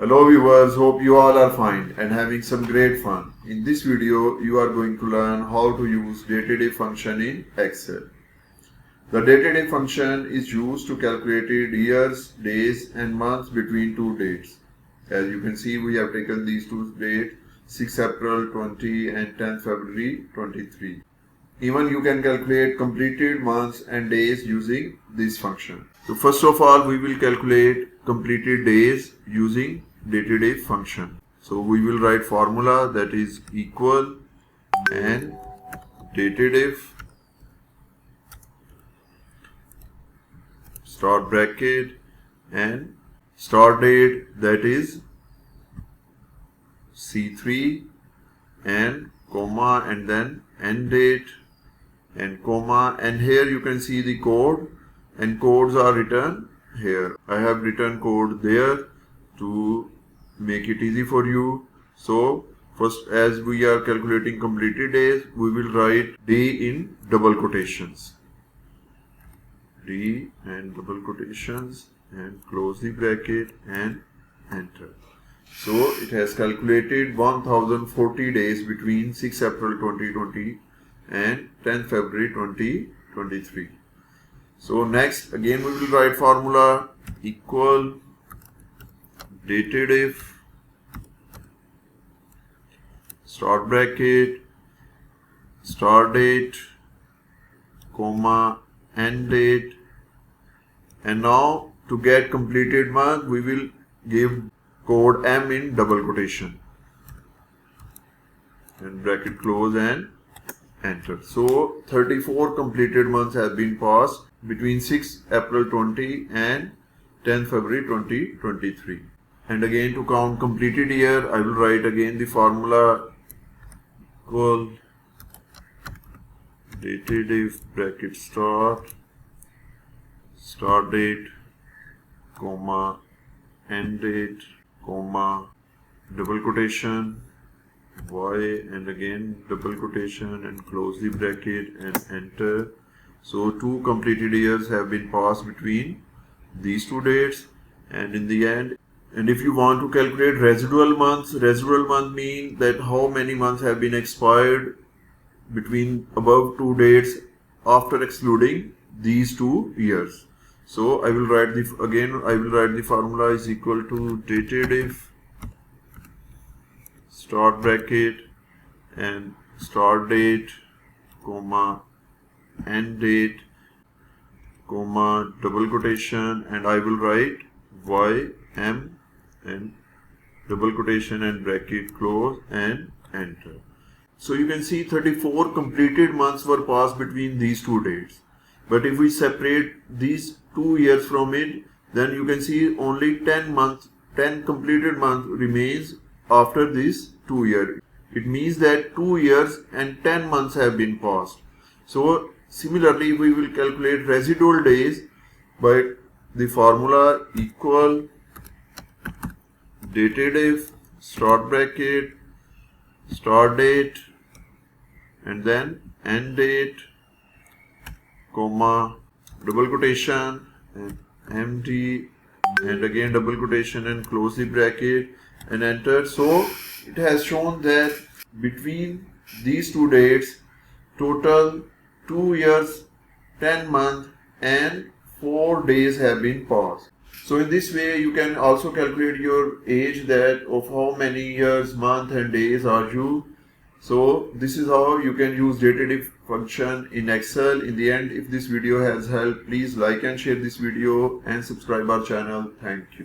Hello viewers, hope you all are fine and having some great fun. In this video, you are going to learn how to use DATEDIF function in Excel. The DATEDIF function is used to calculate years, days and months between two dates. As you can see, we have taken these two dates, 6 April 20 and 10 February 23. Even you can calculate completed months and days using this function. So first of all, we will calculate completed days using DATEDIF function. So we will write formula that is equal and DATEDIF start bracket and start date, that is C3 and comma and then end date and comma, and here you can see the code and codes are written here. I have written code there to make it easy for you. So first, as we are calculating completed days, we will write D in double quotations, D and double quotations, and close the bracket and enter. So it has calculated 1040 days between 6 April 2020 and 10 February 2023. So next, again we will write formula equal DATEDIF start bracket start date comma end date, and now to get completed month we will give code M in double quotation and bracket close and enter. So 34 completed months have been passed between 6 April 20 and 10 February 2023. And again, to count completed year, I will write again the formula equal DATEDIF bracket start date comma end date comma double quotation Y and again double quotation and close the bracket and enter. So 2 completed years have been passed between these two dates, and in the end, and if you want to calculate residual month mean that how many months have been expired between above two dates after excluding these 2 years. So I will write the formula is equal to DATEDIF start bracket and start date comma end date comma double quotation, and I will write Y M and double quotation and bracket close and enter. So you can see 34 completed months were passed between these two dates, but if we separate these 2 years from it, then you can see only 10 completed months remains after this 2 years. It means that 2 years and 10 months have been passed. So similarly, we will calculate residual days by the formula equal DATEDIF start bracket start date and then end date comma double quotation and MD and again double quotation and close the bracket and enter. So it has shown that between these two dates total 2 years, 10 months and 4 days have been passed. So in this way you can also calculate your age, that of how many years, month and days are you. So this is how you can use DATEDIF function in Excel. In the end, if this video has helped, please like and share this video and subscribe our channel. Thank you.